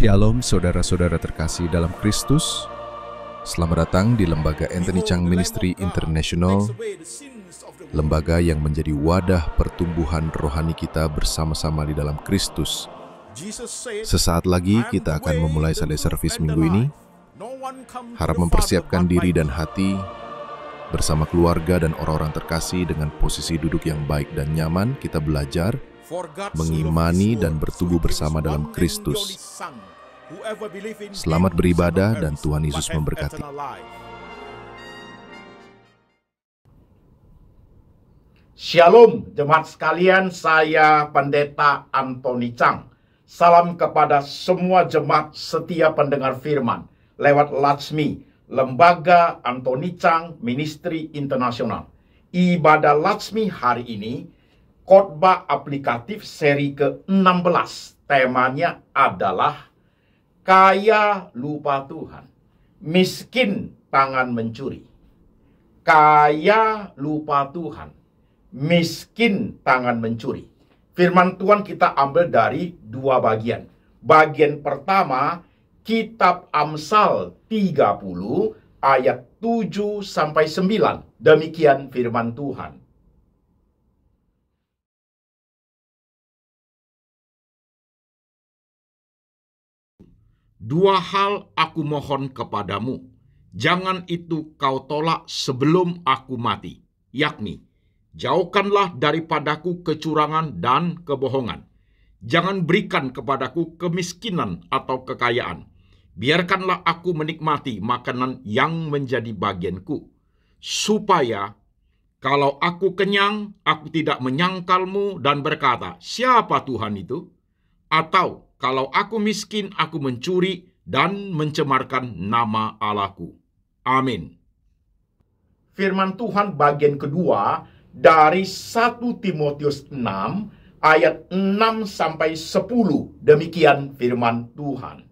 Shalom saudara-saudara terkasih dalam Kristus. Selamat datang di Lembaga Anthony Chang Ministry International, lembaga yang menjadi wadah pertumbuhan rohani kita bersama-sama di dalam Kristus. Sesaat lagi kita akan memulai Sunday Service minggu ini. Harap mempersiapkan diri dan hati bersama keluarga dan orang-orang terkasih dengan posisi duduk yang baik dan nyaman. Kita belajar mengimani dan bertumbuh bersama dalam Kristus. Selamat beribadah dan Tuhan Yesus memberkati. Shalom jemaat sekalian, saya Pendeta Anthony Chang. Salam kepada semua jemaat setia pendengar firman lewat Latsmi, Lembaga Anthony Chang Ministry International. Ibadah Latsmi hari ini khotbah aplikatif seri ke-16. Temanya adalah kaya lupa Tuhan, miskin tangan mencuri. Kaya lupa Tuhan, miskin tangan mencuri. Firman Tuhan kita ambil dari dua bagian. Bagian pertama, Kitab Amsal 30 ayat 7 sampai 9. Demikian firman Tuhan. Dua hal aku mohon kepadamu, jangan itu kau tolak sebelum aku mati, yakni, jauhkanlah daripadaku kecurangan dan kebohongan. Jangan berikan kepadaku kemiskinan atau kekayaan. Biarkanlah aku menikmati makanan yang menjadi bagianku, supaya kalau aku kenyang, aku tidak menyangkalmu dan berkata, siapa Tuhan itu? Atau kalau aku miskin, aku mencuri dan mencemarkan nama Allahku. Amin. Firman Tuhan bagian kedua dari 1 Timotius 6 ayat 6 sampai 10. Demikian firman Tuhan.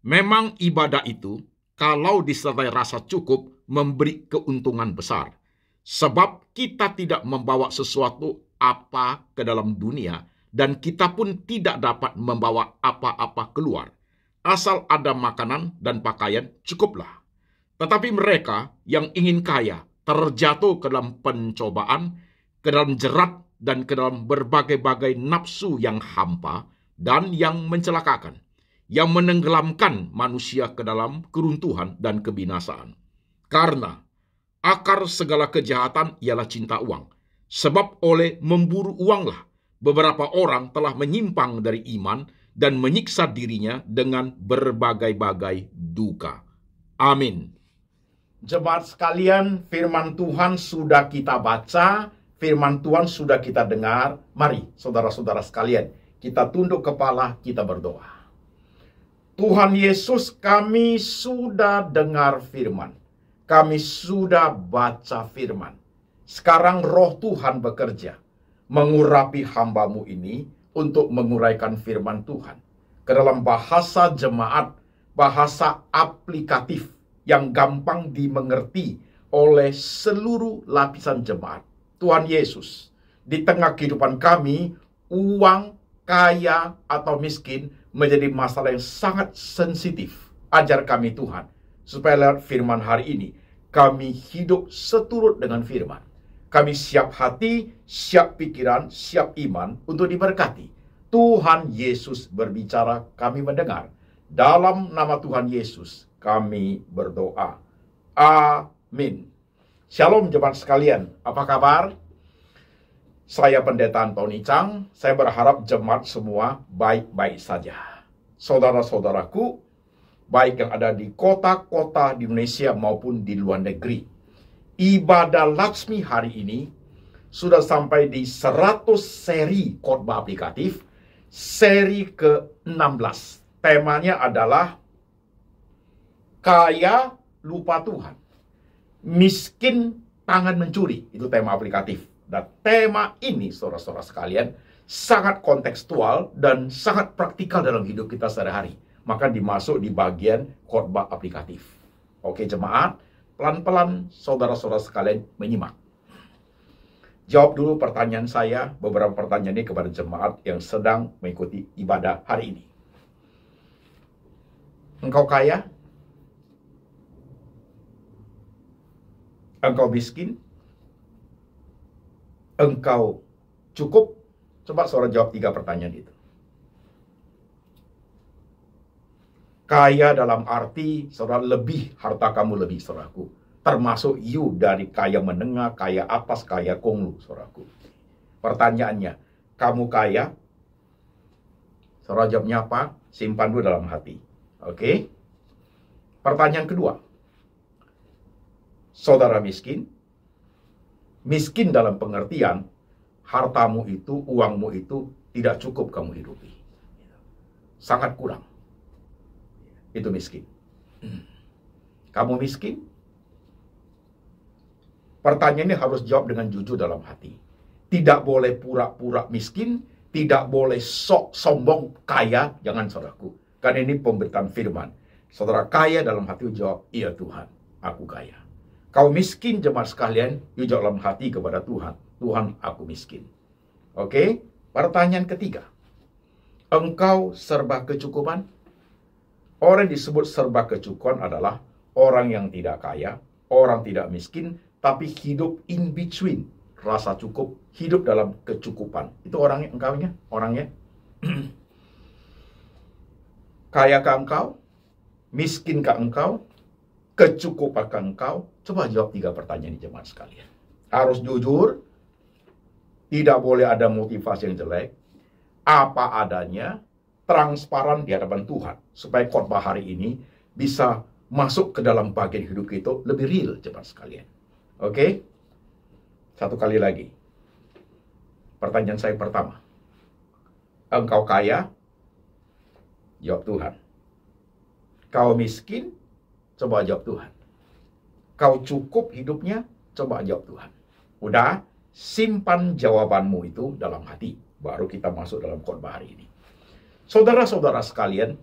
Memang ibadah itu, kalau disertai rasa cukup, memberi keuntungan besar. Sebab kita tidak membawa sesuatu apa ke dalam dunia, dan kita pun tidak dapat membawa apa-apa keluar. Asal ada makanan dan pakaian, cukuplah. Tetapi mereka yang ingin kaya, terjatuh ke dalam pencobaan, ke dalam jerat, dan ke dalam berbagai-bagai nafsu yang hampa dan yang mencelakakan, yang menenggelamkan manusia ke dalam keruntuhan dan kebinasaan. Karena akar segala kejahatan ialah cinta uang. Sebab oleh memburu uanglah beberapa orang telah menyimpang dari iman dan menyiksa dirinya dengan berbagai-bagai duka. Amin. Jemaat sekalian, firman Tuhan sudah kita baca, firman Tuhan sudah kita dengar. Mari saudara-saudara sekalian, kita tunduk kepala, kita berdoa. Tuhan Yesus, kami sudah dengar firman. Kami sudah baca firman. Sekarang roh Tuhan bekerja, mengurapi hamba-Mu ini untuk menguraikan firman Tuhan ke dalam bahasa jemaat, bahasa aplikatif yang gampang dimengerti oleh seluruh lapisan jemaat. Tuhan Yesus, di tengah kehidupan kami, uang, kaya atau miskin menjadi masalah yang sangat sensitif. Ajar kami Tuhan, supaya lewat firman hari ini, kami hidup seturut dengan firman. Kami siap hati, siap pikiran, siap iman untuk diberkati. Tuhan Yesus berbicara, kami mendengar. Dalam nama Tuhan Yesus, kami berdoa. Amin. Shalom jemaat sekalian, apa kabar? Saya Pendeta Anthony Chang. Saya berharap jemaat semua baik-baik saja. Saudara-saudaraku, baik yang ada di kota-kota di Indonesia maupun di luar negeri. Ibadah Latsmi hari ini sudah sampai di 100 seri khotbah aplikatif, seri ke-16. Temanya adalah kaya lupa Tuhan, miskin tangan mencuri. Itu tema aplikatif. Dan tema ini, saudara-saudara sekalian, sangat kontekstual dan sangat praktikal dalam hidup kita sehari-hari. Maka dimasuk di bagian khotbah aplikatif. Oke jemaat, pelan-pelan saudara-saudara sekalian menyimak. Jawab dulu pertanyaan saya, beberapa pertanyaan ini kepada jemaat yang sedang mengikuti ibadah hari ini. Engkau kaya? Engkau miskin? Engkau cukup? Coba saudara jawab 3 pertanyaan itu. Kaya dalam arti saudara lebih, harta kamu lebih, saudaraku. Termasuk you dari kaya menengah, kaya atas, kaya konglu, saudaraku. Pertanyaannya, kamu kaya? Saudara jawabnya apa? Simpan dulu dalam hati. Oke? Pertanyaan kedua. Saudara miskin? Miskin dalam pengertian, hartamu itu, uangmu itu tidak cukup kamu hidupi. Sangat kurang. Itu miskin. Kamu miskin? Pertanyaan ini harus jawab dengan jujur dalam hati. Tidak boleh pura-pura miskin, tidak boleh sok sombong kaya, jangan saudaraku. Karena ini pemberitaan firman. Saudara kaya dalam hati jawab, iya Tuhan, aku kaya. Kau miskin jemaat sekalian, jawab dalam hati kepada Tuhan, Tuhan aku miskin. Oke, pertanyaan ketiga. Engkau serba kecukupan? Orang yang disebut serba kecukupan adalah orang yang tidak kaya, orang tidak miskin, tapi hidup in between, rasa cukup, hidup dalam kecukupan. Itu orangnya, engkaunya, orangnya. Kayakah engkau? Miskinkah engkau? Kecukupakah engkau? Coba jawab 3 pertanyaan ini jemaat sekalian. Harus jujur, tidak boleh ada motivasi yang jelek, apa adanya, transparan di hadapan Tuhan, supaya khotbah hari ini bisa masuk ke dalam bagian hidup kita lebih real jemaat sekalian. Oke? Satu kali lagi. Pertanyaan saya pertama. Engkau kaya? Jawab Tuhan. Kau miskin? Coba jawab Tuhan. Kau cukup hidupnya? Coba jawab Tuhan. Udah, simpan jawabanmu itu dalam hati. Baru kita masuk dalam khotbah hari ini. Saudara-saudara sekalian,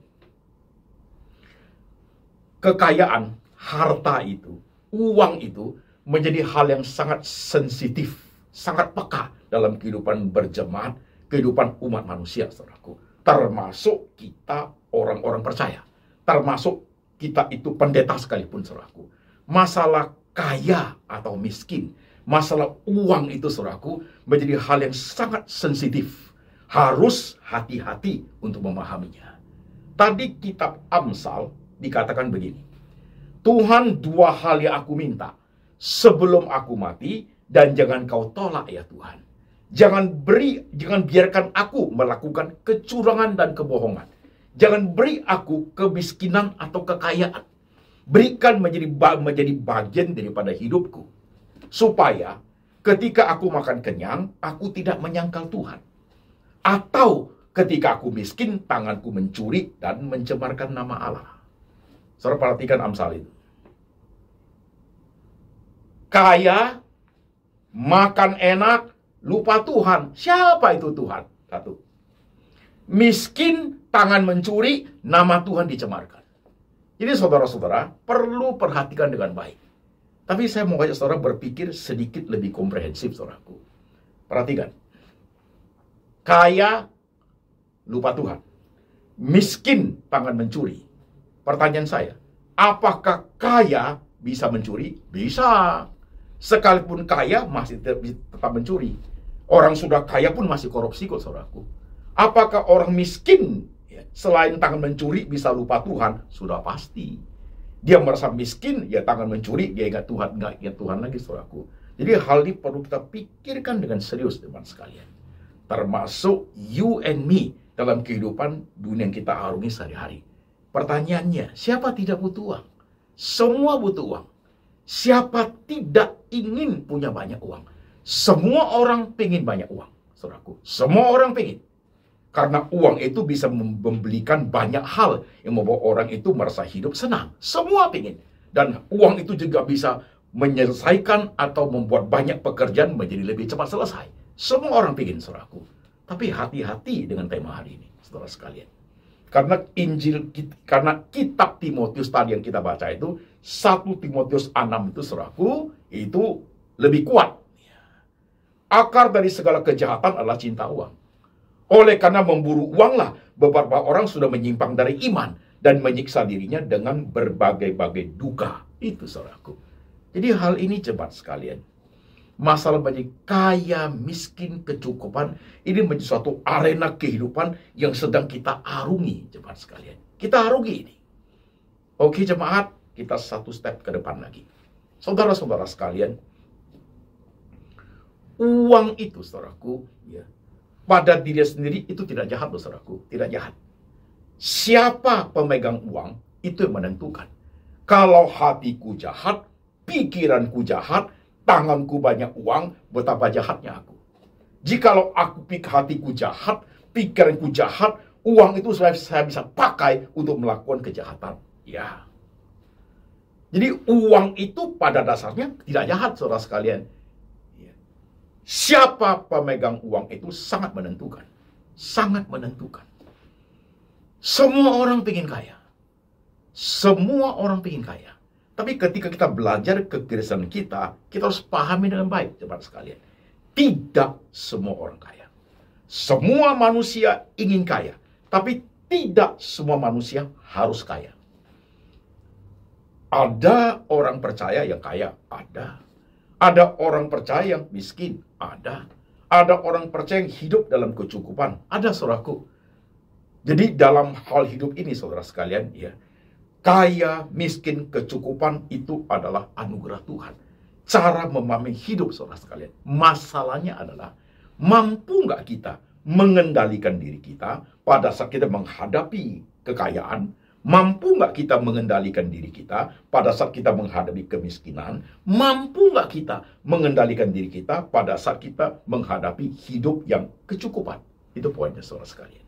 kekayaan, harta itu, uang itu, menjadi hal yang sangat sensitif, sangat peka dalam kehidupan berjemaat, kehidupan umat manusia, saudaraku. Termasuk kita orang-orang percaya. Termasuk kita itu pendeta sekalipun, saudaraku. Masalah kaya atau miskin, masalah uang itu, saudaraku, menjadi hal yang sangat sensitif. Harus hati-hati untuk memahaminya. Tadi kitab Amsal dikatakan begini. Tuhan 2 hal yang aku minta sebelum aku mati, dan jangan kau tolak ya Tuhan. Jangan biarkan aku melakukan kecurangan dan kebohongan. Jangan beri aku kemiskinan atau kekayaan. Berikan menjadi bagian daripada hidupku. Supaya ketika aku makan kenyang, aku tidak menyangkal Tuhan. Atau ketika aku miskin, tanganku mencuri dan mencemarkan nama Allah. Saudara perhatikan Amsal itu. Kaya, makan enak, lupa Tuhan. Siapa itu Tuhan? 1. Miskin, tangan mencuri, nama Tuhan dicemarkan. Jadi saudara-saudara perlu perhatikan dengan baik. Tapi saya mau ajak saudara berpikir sedikit lebih komprehensif, saudaraku. Perhatikan. Kaya, lupa Tuhan. Miskin, tangan mencuri. Pertanyaan saya, apakah kaya bisa mencuri? Bisa. Sekalipun kaya masih tetap mencuri. Orang sudah kaya pun masih korupsi kok, saudaraku. Apakah orang miskin selain tangan mencuri bisa lupa Tuhan? Sudah pasti. Dia merasa miskin, ya tangan mencuri, dia ingat Tuhan, nggak ingat Tuhan lagi, saudaraku. Jadi hal ini perlu kita pikirkan dengan serius, teman sekalian. Termasuk you and me dalam kehidupan dunia yang kita arungi sehari-hari. Pertanyaannya, siapa tidak butuh uang? Semua butuh uang. Siapa tidak ingin punya banyak uang? Semua orang pengen banyak uang, saudaraku. Semua orang pengen. Karena uang itu bisa membelikan banyak hal yang membawa orang itu merasa hidup senang. Semua pengen. Dan uang itu juga bisa menyelesaikan atau membuat banyak pekerjaan menjadi lebih cepat selesai. Semua orang pengen, saudaraku. Tapi hati-hati dengan tema hari ini, saudara sekalian. Karena kitab Timotius tadi yang kita baca itu 1 Timotius 6 itu saudaraku, itu lebih kuat. Akar dari segala kejahatan adalah cinta uang. Oleh karena memburu uanglah beberapa orang sudah menyimpang dari iman dan menyiksa dirinya dengan berbagai-bagai duka. Itu saudaraku. Jadi hal ini jemaat sekalian, masalah menjadi kaya, miskin, kecukupan, ini menjadi suatu arena kehidupan yang sedang kita arungi, jemaat sekalian. Kita arungi ini. Oke jemaat, kita satu step ke depan lagi. Saudara-saudara sekalian, uang itu, saudaraku, ya, pada diri sendiri itu tidak jahat, saudaraku, tidak jahat. Siapa pemegang uang, itu yang menentukan. Kalau hatiku jahat, pikiranku jahat, tanganku banyak uang, betapa jahatnya aku. Jikalau aku hatiku jahat, pikiranku jahat, uang itu saya bisa pakai untuk melakukan kejahatan. Ya. Jadi uang itu pada dasarnya tidak jahat, saudara sekalian. Siapa pemegang uang itu sangat menentukan. Sangat menentukan. Semua orang ingin kaya. Semua orang ingin kaya. Tapi ketika kita belajar kekristenan kita harus pahami dengan baik, teman sekalian. Tidak semua orang kaya. Semua manusia ingin kaya. Tapi tidak semua manusia harus kaya. Ada orang percaya yang kaya, ada. Ada orang percaya yang miskin, ada. Ada orang percaya yang hidup dalam kecukupan, ada saudaraku. Jadi dalam hal hidup ini saudara sekalian, ya, kaya, miskin, kecukupan itu adalah anugerah Tuhan. Cara memahami hidup saudara sekalian. Masalahnya adalah, mampu nggak kita mengendalikan diri kita pada saat kita menghadapi kekayaan? Mampu nggak kita mengendalikan diri kita pada saat kita menghadapi kemiskinan? Mampu nggak kita mengendalikan diri kita pada saat kita menghadapi hidup yang kecukupan? Itu poinnya saudara sekalian.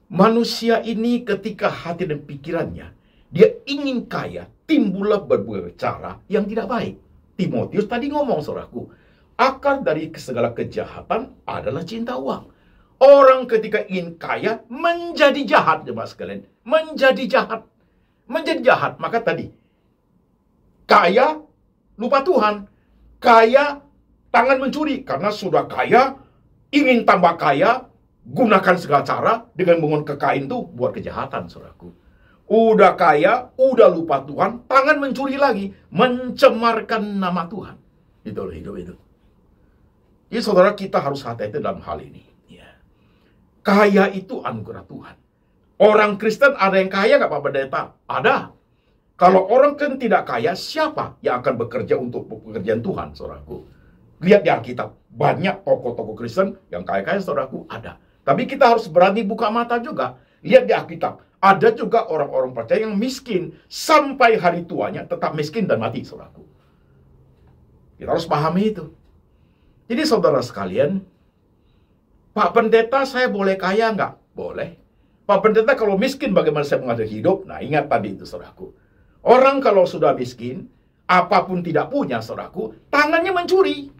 Manusia ini ketika hati dan pikirannya, dia ingin kaya, timbullah berbagai cara yang tidak baik. Timotius tadi ngomong saudaraku, akar dari segala kejahatan adalah cinta uang. Orang ketika ingin kaya menjadi jahat, jemaat sekalian. Menjadi jahat. Menjadi jahat. Maka tadi, kaya lupa Tuhan. Kaya tangan mencuri. Karena sudah kaya, ingin tambah kaya, gunakan segala cara dengan menggunakan kekayaan itu buat kejahatan, saudaraku. Udah kaya, udah lupa Tuhan, tangan mencuri lagi. Mencemarkan nama Tuhan. Itu loh hidup itu. Jadi saudara, kita harus hati-hati dalam hal ini. Kaya itu anugerah Tuhan. Orang Kristen ada yang kaya nggak Pak Pendeta? Ada. Kalau orang kan tidak kaya, siapa yang akan bekerja untuk pekerjaan Tuhan, saudaraku? Lihat di Alkitab, banyak tokoh-tokoh Kristen yang kaya-kaya, saudaraku, ada. Tapi kita harus berani buka mata juga. Lihat di Alkitab, ada juga orang-orang percaya yang miskin, sampai hari tuanya tetap miskin dan mati, saudaraku. Kita harus pahami itu. Jadi saudara sekalian, Pak Pendeta, saya boleh kaya nggak? Boleh. Pak Pendeta, kalau miskin bagaimana saya mengatur hidup? Nah, ingat tadi itu, saudaraku. Orang kalau sudah miskin, apapun tidak punya, saudaraku, tangannya mencuri.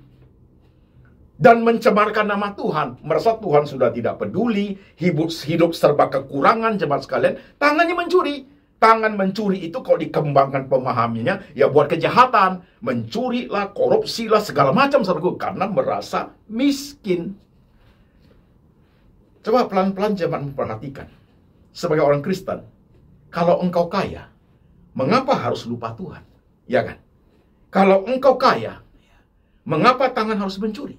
Dan mencemarkan nama Tuhan. Merasa Tuhan sudah tidak peduli, hidup serba kekurangan, jemaat sekalian, tangannya mencuri. Tangan mencuri itu kalau dikembangkan pemahamannya, ya buat kejahatan. Mencuri lah, korupsi lah, segala macam, saudaraku. Karena merasa miskin. Coba pelan-pelan jemaat memperhatikan. Sebagai orang Kristen, kalau engkau kaya, mengapa harus lupa Tuhan? Ya kan? Kalau engkau kaya, mengapa tangan harus mencuri?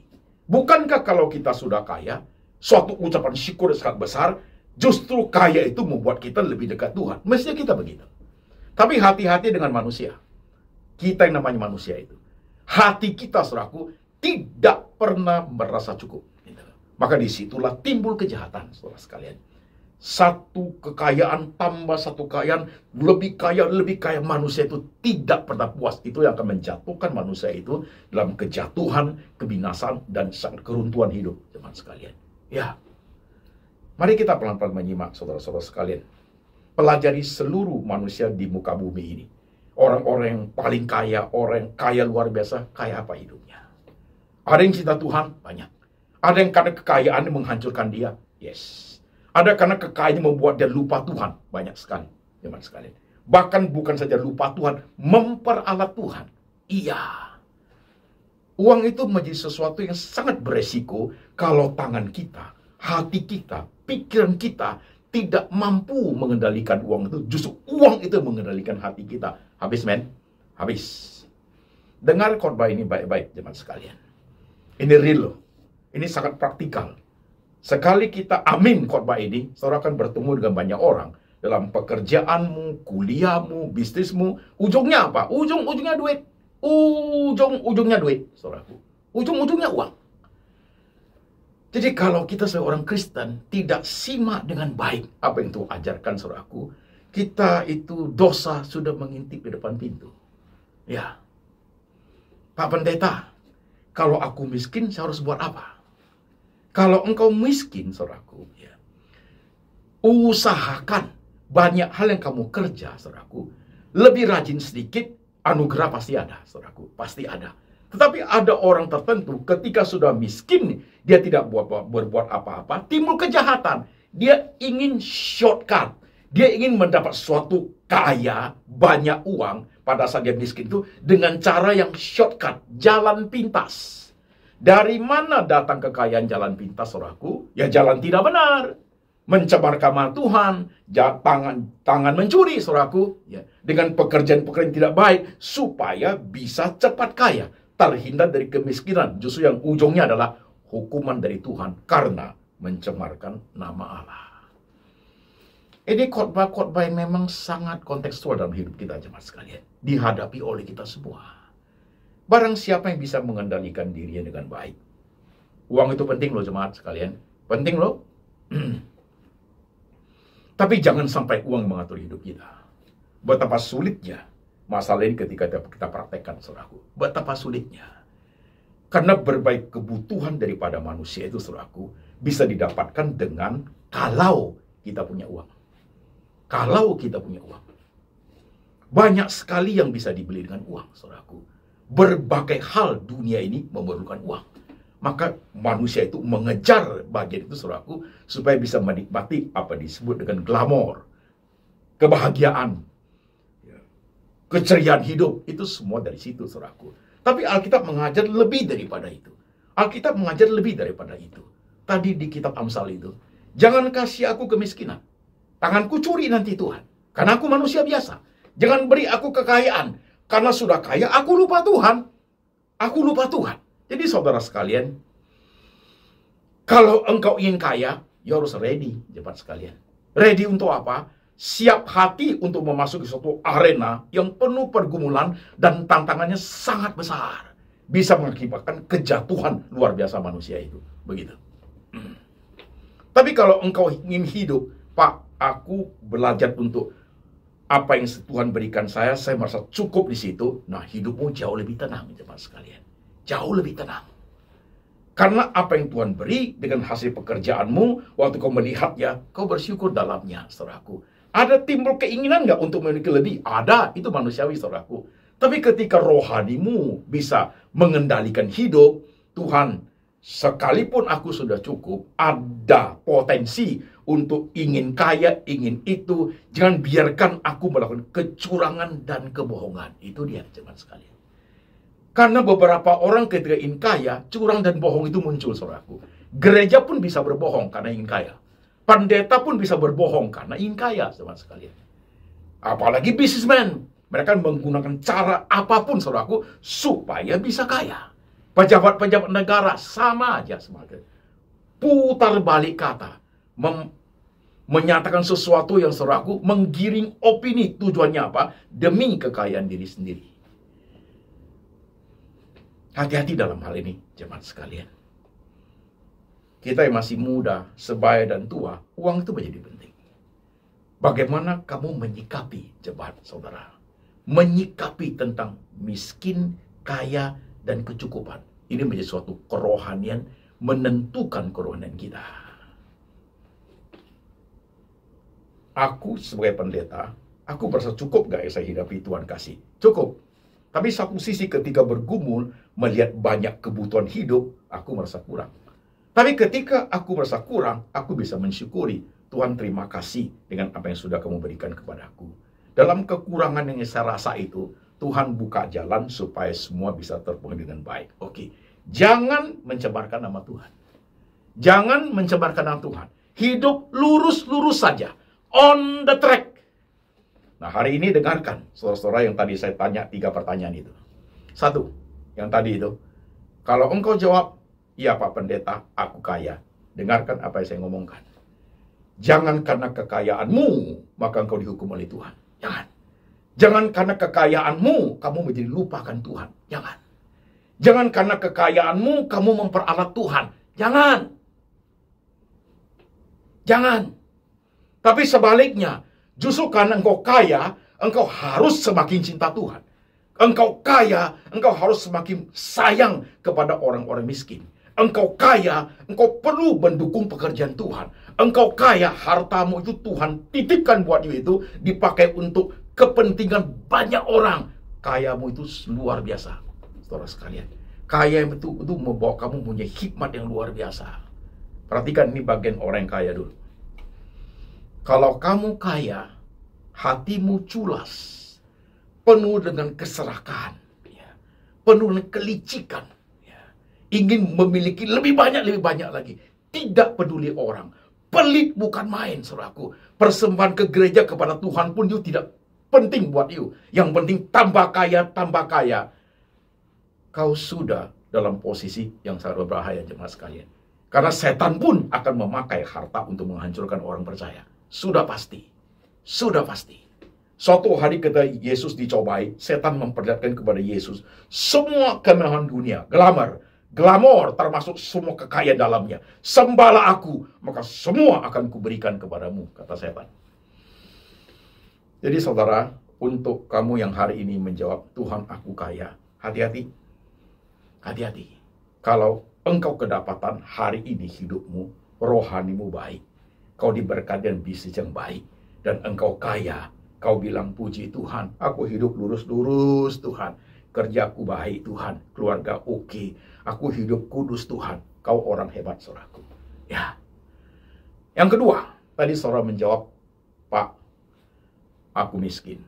Bukankah kalau kita sudah kaya, suatu ucapan syukur yang sangat besar, justru kaya itu membuat kita lebih dekat Tuhan. Mestinya kita begitu. Tapi hati-hati dengan manusia. Kita yang namanya manusia itu. Hati kita, saudaraku, tidak pernah merasa cukup. Maka disitulah timbul kejahatan, saudara sekalian. Satu kekayaan tambah satu kekayaan, lebih kaya manusia itu tidak pernah puas. Itu yang akan menjatuhkan manusia itu dalam kejatuhan, kebinasan, dan keruntuhan hidup, teman sekalian. Ya, mari kita pelan-pelan menyimak, saudara-saudara sekalian. Pelajari seluruh manusia di muka bumi ini. Orang-orang yang paling kaya, orang yang kaya luar biasa, kaya apa hidupnya? Ada yang cinta Tuhan? Banyak. Ada yang karena kekayaan menghancurkan dia? Yes. Ada karena kekayaan membuat dia lupa Tuhan. Banyak sekali, teman sekalian. Bahkan bukan saja lupa Tuhan, memperalat Tuhan. Iya. Uang itu menjadi sesuatu yang sangat beresiko kalau tangan kita, hati kita, pikiran kita tidak mampu mengendalikan uang itu. Justru uang itu mengendalikan hati kita. Habis, men. Habis. Dengar khotbah ini baik-baik, teman sekalian. Ini real loh. Ini sangat praktikal. Sekali kita amin khotbah ini, saudara akan bertemu dengan banyak orang dalam pekerjaanmu, kuliahmu, bisnismu. Ujungnya apa? Ujung-ujungnya duit. Ujung-ujungnya duit, saudaraku. Ujung-ujungnya uang. Jadi kalau kita sebagai orang Kristen tidak simak dengan baik apa yang Tuhan ajarkan, saudaraku, kita itu dosa sudah mengintip di depan pintu. Ya. Pak Pendeta, kalau aku miskin, saya harus buat apa? Kalau engkau miskin, saudaraku, ya, usahakan banyak hal yang kamu kerja, saudaraku. Lebih rajin sedikit, anugerah pasti ada, saudaraku. Pasti ada. Tetapi ada orang tertentu ketika sudah miskin, dia tidak berbuat apa-apa, timbul kejahatan. Dia ingin shortcut. Dia ingin mendapat suatu kaya, banyak uang pada saat dia miskin itu dengan cara yang shortcut, jalan pintas. Dari mana datang kekayaan jalan pintas, saudaraku? Ya jalan tidak benar. Mencemarkan nama Tuhan, tangan mencuri, saudaraku. Ya, dengan pekerjaan-pekerjaan tidak baik, supaya bisa cepat kaya. Terhindar dari kemiskinan. Justru yang ujungnya adalah hukuman dari Tuhan karena mencemarkan nama Allah. Ini khotbah-khotbah yang memang sangat kontekstual dalam hidup kita, jemaat sekalian. Dihadapi oleh kita semua. Barang siapa yang bisa mengendalikan dirinya dengan baik. Uang itu penting loh, jemaat sekalian. Penting loh. Tapi jangan sampai uang mengatur hidup kita. Betapa sulitnya masalah ini ketika kita praktekkan, saudaraku. Betapa sulitnya. Karena berbagai kebutuhan daripada manusia itu, saudaraku, bisa didapatkan dengan kalau kita punya uang. Kalau kita punya uang. Banyak sekali yang bisa dibeli dengan uang, saudaraku. Berbagai hal dunia ini memerlukan uang. Maka manusia itu mengejar bagian itu, saudaraku, supaya bisa menikmati apa disebut dengan glamor, kebahagiaan, keceriaan hidup. Itu semua dari situ, saudaraku. Tapi Alkitab mengajar lebih daripada itu. Alkitab mengajar lebih daripada itu. Tadi di kitab Amsal itu, jangan kasih aku kemiskinan. Tanganku curi nanti Tuhan. Karena aku manusia biasa. Jangan beri aku kekayaan. Karena sudah kaya, aku lupa Tuhan. Aku lupa Tuhan. Jadi saudara sekalian, kalau engkau ingin kaya, ya harus ready, jemaat sekalian. Ready untuk apa? Siap hati untuk memasuki suatu arena yang penuh pergumulan dan tantangannya sangat besar. Bisa mengakibatkan kejatuhan luar biasa manusia itu. Begitu. Tapi kalau engkau ingin hidup, Pak, aku belajar untuk apa yang Tuhan berikan saya merasa cukup di situ. Nah, hidupmu jauh lebih tenang, jemaat sekalian. Jauh lebih tenang. Karena apa yang Tuhan beri dengan hasil pekerjaanmu, waktu kau melihatnya, kau bersyukur dalamnya, saudaraku. Ada timbul keinginan nggak untuk memiliki lebih? Ada, itu manusiawi, saudaraku. Tapi ketika rohanimu bisa mengendalikan hidup, Tuhan, sekalipun aku sudah cukup, ada potensi untuk ingin kaya, ingin itu. Jangan biarkan aku melakukan kecurangan dan kebohongan. Itu dia, jemaat sekalian. Karena beberapa orang ketika ingin kaya, curang dan bohong itu muncul, saudaraku. Gereja pun bisa berbohong karena ingin kaya. Pendeta pun bisa berbohong karena ingin kaya, jemaat sekalian. Apalagi bisnismen. Mereka menggunakan cara apapun, saudaraku, supaya bisa kaya. Pejabat-pejabat negara sama aja semakin. Putar balik kata. Menyatakan sesuatu yang, saudaraku, menggiring opini. Tujuannya apa? Demi kekayaan diri sendiri. Hati-hati dalam hal ini, jemaat sekalian. Kita yang masih muda, sebaya dan tua, uang itu menjadi penting. Bagaimana kamu menyikapi, jemaat saudara? Menyikapi tentang miskin, kaya, dan kecukupan. Ini menjadi suatu kerohanian, menentukan kerohanian kita. Aku sebagai pendeta, aku merasa cukup gak ya saya hidupi Tuhan kasih? Cukup. Tapi satu sisi ketika bergumul, melihat banyak kebutuhan hidup, aku merasa kurang. Tapi ketika aku merasa kurang, aku bisa mensyukuri Tuhan terima kasih dengan apa yang sudah kamu berikan kepadaku. Dalam kekurangan yang saya rasa itu, Tuhan buka jalan supaya semua bisa terpenuhi dengan baik. Oke, jangan mencemarkan nama Tuhan. Jangan mencemarkan nama Tuhan. Hidup lurus-lurus saja. On the track. Nah, hari ini dengarkan, saudara-saudara, yang tadi saya tanya 3 pertanyaan itu. 1, yang tadi itu. Kalau engkau jawab, iya Pak Pendeta, aku kaya. Dengarkan apa yang saya ngomongkan. Jangan karena kekayaanmu, maka engkau dihukum oleh Tuhan. Jangan. Jangan karena kekayaanmu, kamu menjadi lupakan Tuhan. Jangan. Jangan karena kekayaanmu, kamu memperalat Tuhan. Jangan. Jangan. Tapi sebaliknya, justru karena engkau kaya, engkau harus semakin cinta Tuhan. Engkau kaya, engkau harus semakin sayang kepada orang-orang miskin. Engkau kaya, engkau perlu mendukung pekerjaan Tuhan. Engkau kaya, hartamu itu Tuhan titipkan buat itu dipakai untuk kepentingan banyak orang. Kayamu itu luar biasa, saudara sekalian. Kaya itu membawa kamu punya hikmat yang luar biasa. Perhatikan ini bagian orang yang kaya dulu. Kalau kamu kaya, hatimu culas, penuh dengan keserakahan, penuh dengan kelicikan, ingin memiliki lebih banyak lagi, tidak peduli orang, pelit bukan main, saudaraku. Persembahan ke gereja kepada Tuhan pun itu tidak penting buat you. Yang penting tambah kaya. Kau sudah dalam posisi yang sangat berbahaya, jemaat sekalian. Karena setan pun akan memakai harta untuk menghancurkan orang percaya. Sudah pasti. Suatu hari ketika Yesus dicobai, setan memperlihatkan kepada Yesus semua kemewahan dunia, glamor termasuk semua kekayaan dalamnya. Sembahlah aku, maka semua akan kuberikan kepadamu, kata setan. Jadi saudara, untuk kamu yang hari ini menjawab, Tuhan aku kaya, hati-hati. Kalau engkau kedapatan hari ini hidupmu, rohanimu baik, kau diberkati dengan bisnis yang baik, dan engkau kaya, kau bilang puji Tuhan, aku hidup lurus-lurus Tuhan, kerjaku baik Tuhan, keluarga oke, aku hidup kudus Tuhan, kau orang hebat saudaraku. Ya. Yang kedua, tadi saudara menjawab, Pak, aku miskin.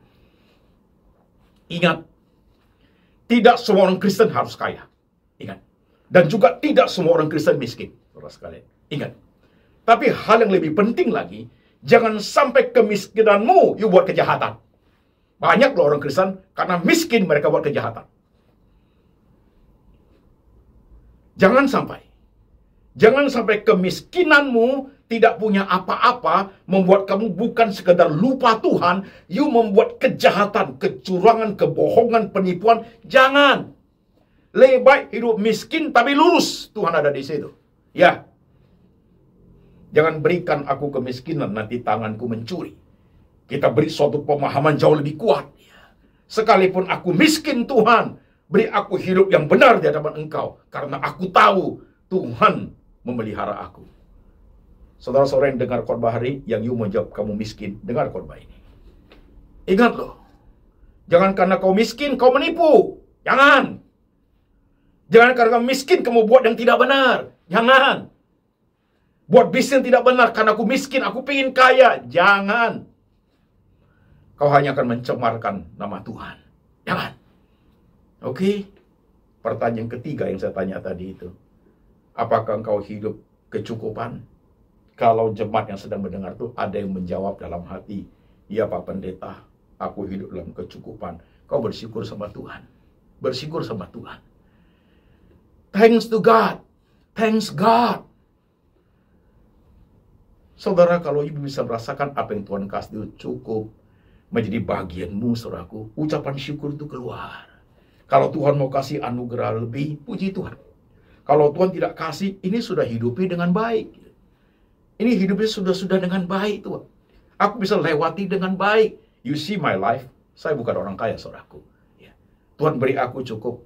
Ingat, tidak semua orang Kristen harus kaya. Ingat. Dan juga tidak semua orang Kristen miskin, saudara sekalian. Ingat. Tapi hal yang lebih penting lagi, jangan sampai kemiskinanmu you buat kejahatan. Banyak loh orang Kristen, karena miskin mereka buat kejahatan. Jangan sampai kemiskinanmu tidak punya apa-apa, membuat kamu bukan sekedar lupa Tuhan, you membuat kejahatan, kecurangan, kebohongan, penipuan. Jangan. Lebih baik hidup miskin tapi lurus. Tuhan ada di situ. Ya. Jangan berikan aku kemiskinan, nanti tanganku mencuri. Kita beri suatu pemahaman jauh lebih kuat. Sekalipun aku miskin Tuhan, beri aku hidup yang benar di hadapan Engkau. Karena aku tahu Tuhan memelihara aku. Saudara-saudara yang dengar khotbah hari, yang you menjawab kamu miskin, dengar khotbah ini. Ingat loh, jangan karena kau miskin, kau menipu. Jangan. Jangan karena kau miskin, kamu buat yang tidak benar. Jangan. Buat bisnis yang tidak benar, karena aku miskin, aku pengen kaya. Jangan. Kau hanya akan mencemarkan nama Tuhan. Jangan. Oke. Pertanyaan ketiga yang saya tanya tadi itu. Apakah engkau hidup kecukupan? Kalau jemaat yang sedang mendengar itu ada yang menjawab dalam hati, ya Pak Pendeta, aku hidup dalam kecukupan. Kau bersyukur sama Tuhan. Bersyukur sama Tuhan. Thanks to God. Thanks God. Saudara, kalau ibu bisa merasakan apa yang Tuhan kasih itu cukup menjadi bagianmu, saudaraku, ucapan syukur itu keluar. Kalau Tuhan mau kasih anugerah lebih, puji Tuhan. Kalau Tuhan tidak kasih, ini sudah hidupi dengan baik. Ini hidupnya sudah dengan baik, Tuhan. Aku bisa lewati dengan baik. You see my life, saya bukan orang kaya, saudaraku. Tuhan beri aku cukup.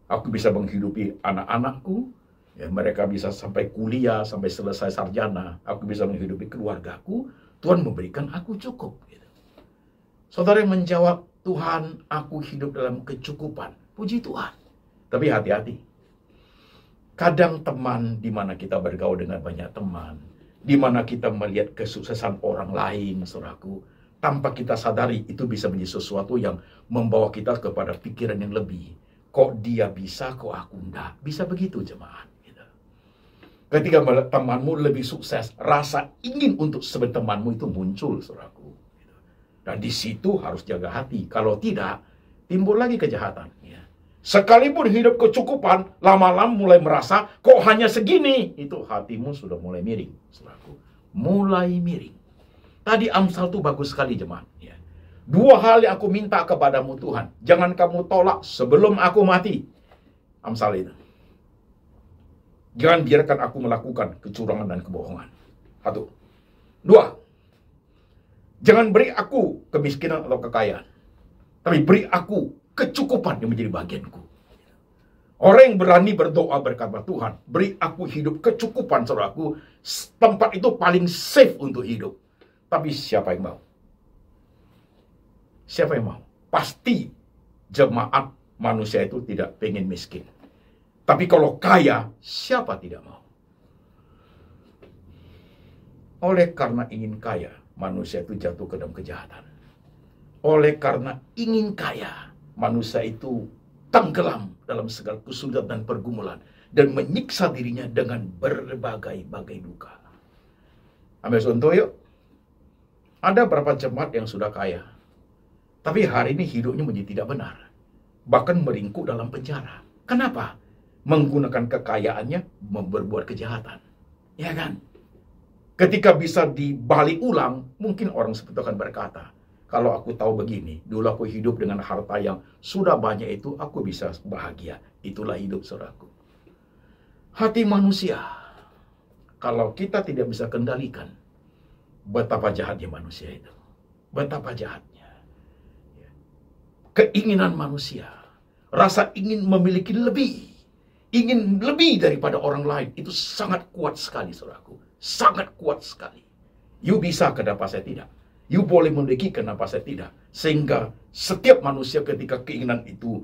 Aku bisa menghidupi anak-anakku. Ya, mereka bisa sampai kuliah, sampai selesai sarjana. Aku bisa menghidupi keluargaku. Tuhan memberikan aku cukup. Saudara yang menjawab, Tuhan, aku hidup dalam kecukupan. Puji Tuhan. Tapi hati-hati. Kadang teman di mana kita bergaul dengan banyak teman, di mana kita melihat kesuksesan orang lain, saudaraku, tanpa kita sadari itu bisa menjadi sesuatu yang membawa kita kepada pikiran yang lebih. Kok dia bisa, kok aku enggak? Bisa begitu, jemaat. Gitu. Ketika temanmu lebih sukses, rasa ingin untuk seperti temanmu itu muncul, saudaraku. Gitu. Dan di situ harus jaga hati. Kalau tidak, timbul lagi kejahatan. Ya. Sekalipun hidup kecukupan, lama-lama mulai merasa, kok hanya segini? Itu hatimu sudah mulai miring, saudaraku. Mulai miring. Tadi Amsal itu bagus sekali, jemaat. Ya. Dua hal yang aku minta kepadamu Tuhan. Jangan kamu tolak sebelum aku mati. Amsal itu. Jangan biarkan aku melakukan kecurangan dan kebohongan. Satu. Dua. Jangan beri aku kemiskinan atau kekayaan. Tapi beri aku kecukupan yang menjadi bagianku. Orang yang berani berdoa berkata, Tuhan, beri aku hidup kecukupan, saudaraku. Tempat itu paling safe untuk hidup. Tapi siapa yang mau? Siapa yang mau? Pasti jemaat manusia itu tidak pengen miskin. Tapi kalau kaya, siapa tidak mau? Oleh karena ingin kaya, manusia itu jatuh ke dalam kejahatan. Oleh karena ingin kaya, manusia itu tenggelam dalam segala kesulitan dan pergumulan. Dan menyiksa dirinya dengan berbagai-bagai duka. Ambil contoh yuk. Ada beberapa jemaat yang sudah kaya. Tapi hari ini hidupnya menjadi tidak benar. Bahkan meringkuk dalam penjara. Kenapa? Menggunakan kekayaannya berbuat kejahatan. Ya kan? Ketika bisa dibalik ulang, mungkin orang seperti itu akan berkata, kalau aku tahu begini, dulu aku hidup dengan harta yang sudah banyak itu, aku bisa bahagia. Itulah hidup, saudaraku. Hati manusia, kalau kita tidak bisa kendalikan, betapa jahatnya manusia itu. Betapa jahatnya. Keinginan manusia, rasa ingin memiliki lebih, ingin lebih daripada orang lain, itu sangat kuat sekali, saudaraku. Sangat kuat sekali. You bisa, kenapa saya tidak? You boleh memiliki, kenapa saya tidak? Sehingga setiap manusia ketika keinginan itu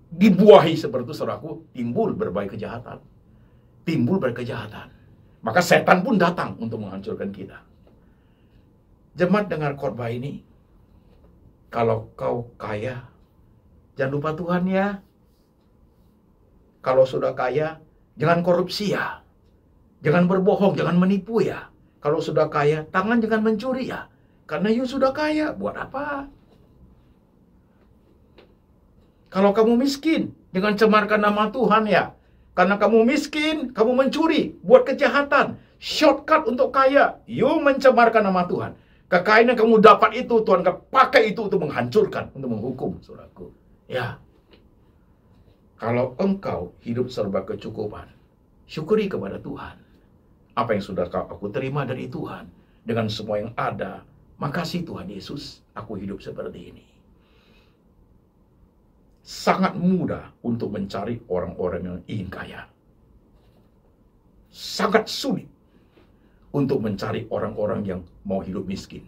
dibuahi seperti itu, saudaraku, timbul berbagai kejahatan. Timbul berkejahatan. Maka setan pun datang untuk menghancurkan kita. Jemaat dengar khotbah ini. Kalau kau kaya, jangan lupa Tuhan ya. Kalau sudah kaya, jangan korupsi ya. Jangan berbohong, jangan menipu ya. Kalau sudah kaya, tangan jangan mencuri ya. Karena you sudah kaya, buat apa? Kalau kamu miskin, jangan cemarkan nama Tuhan ya. Karena kamu miskin, kamu mencuri, buat kejahatan. Shortcut untuk kaya, you mencemarkan nama Tuhan. Kekayaan yang kamu dapat itu, Tuhan pakai itu untuk menghancurkan, untuk menghukum, saudaraku. Ya. Kalau engkau hidup serba kecukupan, syukuri kepada Tuhan. Apa yang sudah aku terima dari Tuhan, dengan semua yang ada, makasih Tuhan Yesus, aku hidup seperti ini. Sangat mudah untuk mencari orang-orang yang ingin kaya. Sangat sulit untuk mencari orang-orang yang mau hidup miskin.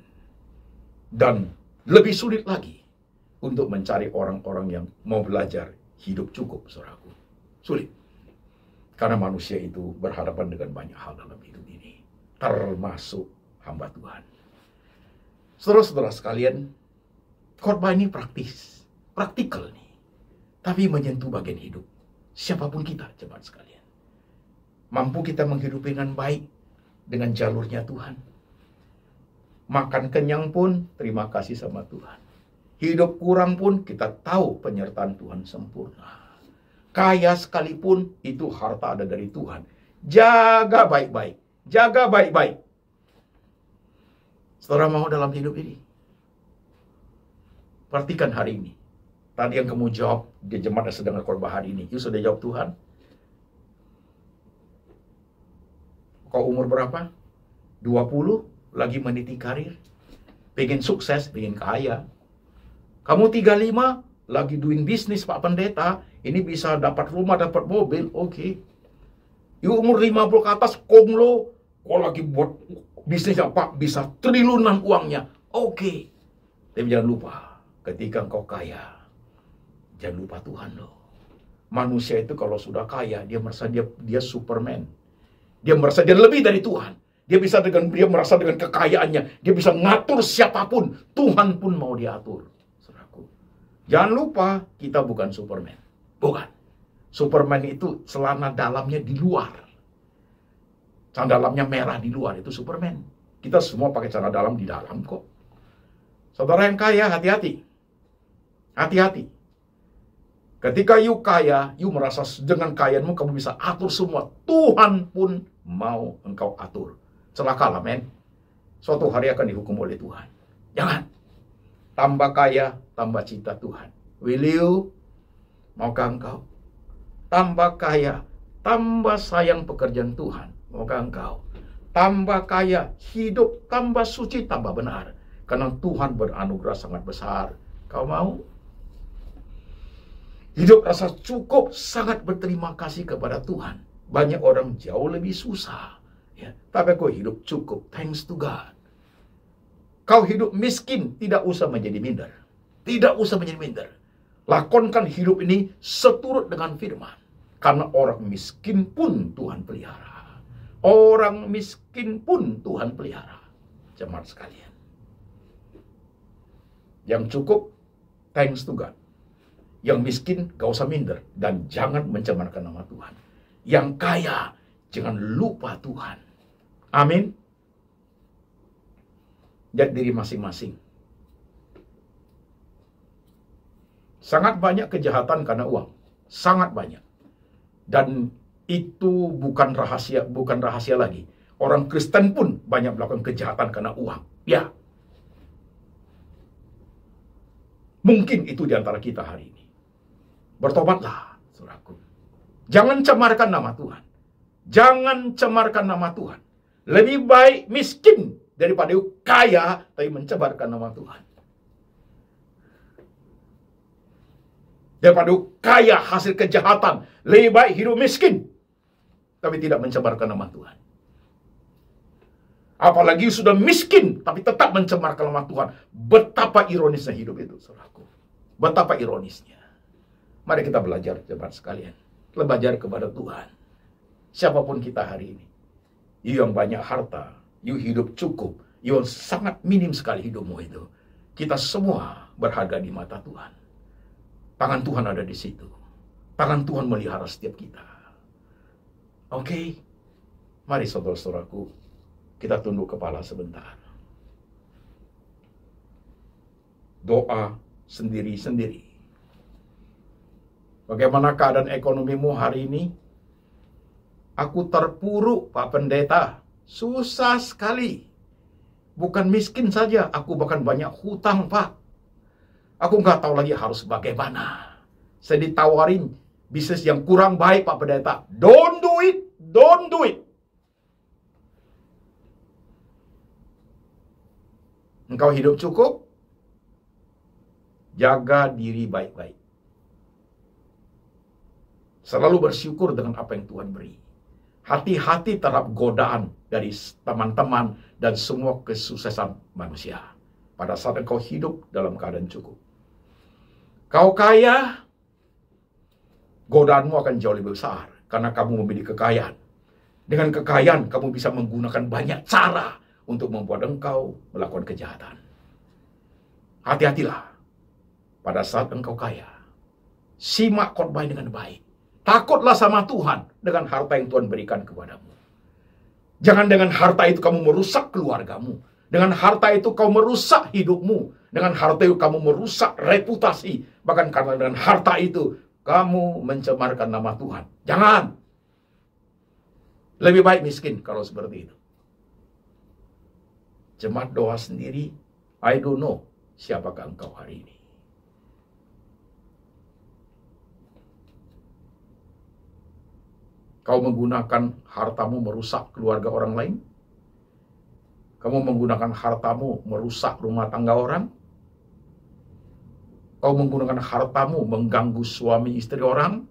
Dan lebih sulit lagi untuk mencari orang-orang yang mau belajar hidup cukup, saudaraku. Sulit. Karena manusia itu berhadapan dengan banyak hal dalam hidup ini. Termasuk hamba Tuhan. Saudara-saudara sekalian, khotbah ini praktis. Praktikal nih. Tapi menyentuh bagian hidup. Siapapun kita, jemaat sekalian. Mampu kita menghidupi dengan baik dengan jalurnya Tuhan. Makan kenyang pun terima kasih sama Tuhan. Hidup kurang pun kita tahu penyertaan Tuhan sempurna. Kaya sekalipun itu harta ada dari Tuhan. Jaga baik-baik. Jaga baik-baik. Saudara mau dalam hidup ini? Perhatikan hari ini. Tadi yang kamu jawab di jemaat yang sedang khotbah hari ini. You sudah jawab Tuhan? Kau umur berapa? 20, lagi meniti karir. Pengen sukses, pengen kaya. Kamu 35, lagi doing bisnis Pak Pendeta. Ini bisa dapat rumah, dapat mobil. Oke. You umur 50 ke atas, konglo. Kau lagi buat bisnis Pak, bisa triliunan uangnya. Oke. Tapi jangan lupa, ketika engkau kaya, jangan lupa Tuhan loh. Manusia itu kalau sudah kaya, dia merasa dia Superman. Dia merasa dia lebih dari Tuhan. Dia merasa dengan kekayaannya, dia bisa ngatur siapapun. Tuhan pun mau diatur. Saudaraku, jangan lupa kita bukan Superman. Bukan. Superman itu celana dalamnya di luar. Celana dalamnya merah di luar, itu Superman. Kita semua pakai celana dalam di dalam kok. Saudara yang kaya, hati-hati. Hati-hati. Ketika you kaya, you merasa dengan kayaanmu kamu bisa atur semua. Tuhan pun mau engkau atur. Celakalah, men. Suatu hari akan dihukum oleh Tuhan. Jangan. Tambah kaya, tambah cinta Tuhan. Will you? Maukah engkau? Tambah kaya, tambah sayang pekerjaan Tuhan. Maukah engkau? Tambah kaya, hidup tambah suci, tambah benar. Karena Tuhan beranugerah sangat besar. Kau mau? Hidup rasa cukup, sangat berterima kasih kepada Tuhan. Banyak orang jauh lebih susah. Ya, tapi kau hidup cukup, thanks to God. Kau hidup miskin, tidak usah menjadi minder. Tidak usah menjadi minder. Lakonkan hidup ini seturut dengan firman. Karena orang miskin pun Tuhan pelihara. Orang miskin pun Tuhan pelihara. Jemaat sekalian. Yang cukup, thanks to God. Yang miskin, gak usah minder. Dan jangan mencemarkan nama Tuhan. Yang kaya, jangan lupa Tuhan. Amin. Lihat diri masing-masing. Sangat banyak kejahatan karena uang. Sangat banyak. Dan itu bukan rahasia lagi. Orang Kristen pun banyak melakukan kejahatan karena uang. Ya. Mungkin itu di antara kita hari ini. Bertobatlah, saudaraku. Jangan cemarkan nama Tuhan. Jangan cemarkan nama Tuhan. Lebih baik miskin daripada kaya tapi mencemarkan nama Tuhan. Daripada kaya hasil kejahatan, lebih baik hidup miskin tapi tidak mencemarkan nama Tuhan. Apalagi sudah miskin tapi tetap mencemarkan nama Tuhan. Betapa ironisnya hidup itu, saudaraku. Betapa ironisnya. Mari kita belajar, jemaat sekalian. Belajar kepada Tuhan. Siapapun kita hari ini. You yang banyak harta, you hidup cukup, you sangat minim sekali hidupmu itu. Kita semua berharga di mata Tuhan. Tangan Tuhan ada di situ. Tangan Tuhan melihara setiap kita. Oke? Mari saudara-saudaraku, kita tunduk kepala sebentar. Doa sendiri-sendiri. Bagaimana keadaan ekonomimu hari ini? Aku terpuruk, Pak Pendeta. Susah sekali. Bukan miskin saja, aku bahkan banyak hutang, Pak. Aku nggak tahu lagi harus bagaimana. Saya ditawarin bisnis yang kurang baik, Pak Pendeta. Don't do it. Don't do it. Engkau hidup cukup? Jaga diri baik-baik. Selalu bersyukur dengan apa yang Tuhan beri. Hati-hati terhadap godaan dari teman-teman dan semua kesuksesan manusia. Pada saat engkau hidup dalam keadaan cukup. Kau kaya, godaanmu akan jauh lebih besar. Karena kamu memiliki kekayaan. Dengan kekayaan, kamu bisa menggunakan banyak cara untuk membuat engkau melakukan kejahatan. Hati-hatilah. Pada saat engkau kaya, simak khotbah dengan baik. Takutlah sama Tuhan dengan harta yang Tuhan berikan kepadamu. Jangan dengan harta itu kamu merusak keluargamu. Dengan harta itu kamu merusak hidupmu. Dengan harta itu kamu merusak reputasi. Bahkan karena dengan harta itu kamu mencemarkan nama Tuhan. Jangan. Lebih baik miskin kalau seperti itu. Jemaat doa sendiri. I don't know siapakah engkau hari ini. Kau menggunakan hartamu merusak keluarga orang lain? Kamu menggunakan hartamu merusak rumah tangga orang? Kau menggunakan hartamu mengganggu suami istri orang?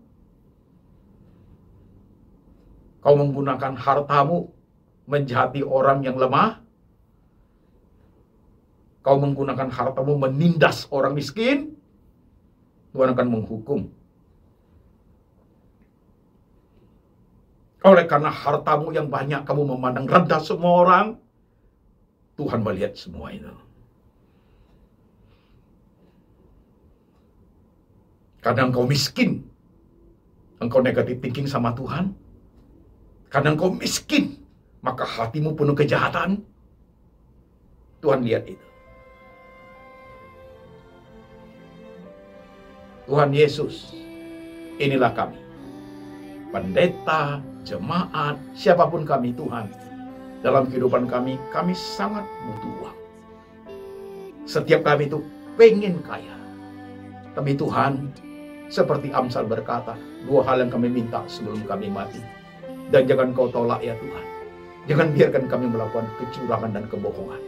Kau menggunakan hartamu menjahati orang yang lemah? Kau menggunakan hartamu menindas orang miskin? Tuhan akan menghukum. Oleh karena hartamu yang banyak, kamu memandang rendah semua orang. Tuhan melihat semua itu. Karena engkau miskin, engkau negatif thinking sama Tuhan. Karena engkau miskin, maka hatimu penuh kejahatan. Tuhan lihat itu. Tuhan Yesus, inilah kami. Pendeta, jemaat, siapapun kami Tuhan. Dalam kehidupan kami sangat butuh uang. Setiap kami itu pengen kaya. Tapi Tuhan, seperti Amsal berkata, 2 hal yang kami minta sebelum kami mati. Dan jangan kau tolak ya Tuhan. Jangan biarkan kami melakukan kecurangan dan kebohongan.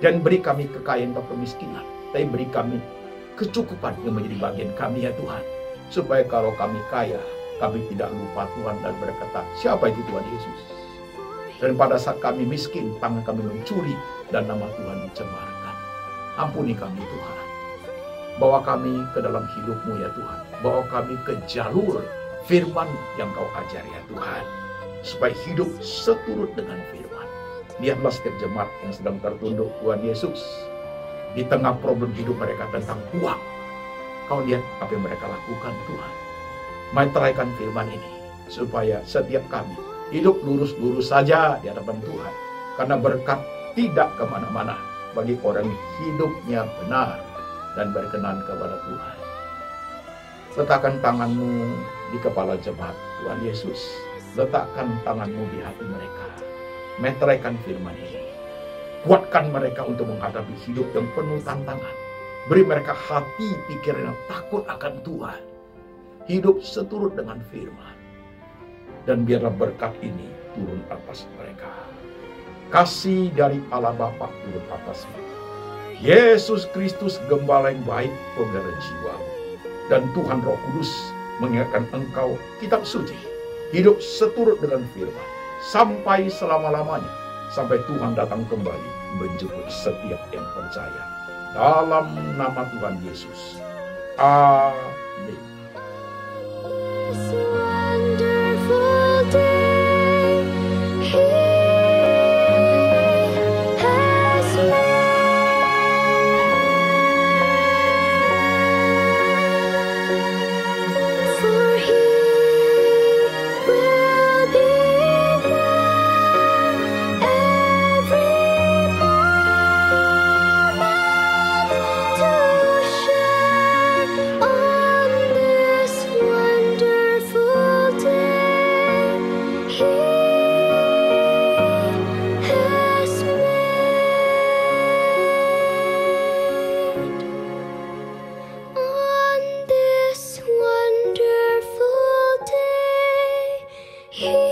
Dan beri kami kekayaan atau kemiskinan. Tapi beri kami kecukupan yang menjadi bagian kami ya Tuhan. Supaya kalau kami kaya, kami tidak lupa Tuhan dan berkata, siapa itu Tuhan Yesus? Dan pada saat kami miskin, tangan kami mencuri dan nama Tuhan dicemarkan. Ampuni kami Tuhan. Bawa kami ke dalam hidup-Mu ya Tuhan. Bawa kami ke jalur firman yang Kau ajar ya Tuhan. Supaya hidup seturut dengan firman. Lihatlah setiap jemaat yang sedang tertunduk Tuhan Yesus. Di tengah problem hidup mereka tentang uang. Kau lihat apa yang mereka lakukan Tuhan. Meteraikan firman ini. Supaya setiap kami hidup lurus-lurus saja di hadapan Tuhan. Karena berkat tidak kemana-mana bagi orang yang hidupnya benar dan berkenan kepada Tuhan. Letakkan tanganmu di kepala jemaat Tuhan Yesus. Letakkan tanganmu di hati mereka. Meteraikan firman ini. Kuatkan mereka untuk menghadapi hidup yang penuh tantangan. Beri mereka hati pikiran yang takut akan Tuhan. Hidup seturut dengan firman. Dan biarlah berkat ini turun atas mereka. Kasih dari Allah Bapa turun atas mereka. Yesus Kristus gembala yang baik, pemelihara jiwa. Dan Tuhan Roh Kudus mengingatkan engkau kitab suci. Hidup seturut dengan firman. Sampai selama-lamanya. Sampai Tuhan datang kembali menjemput setiap yang percaya. Dalam nama Tuhan Yesus. Amin. He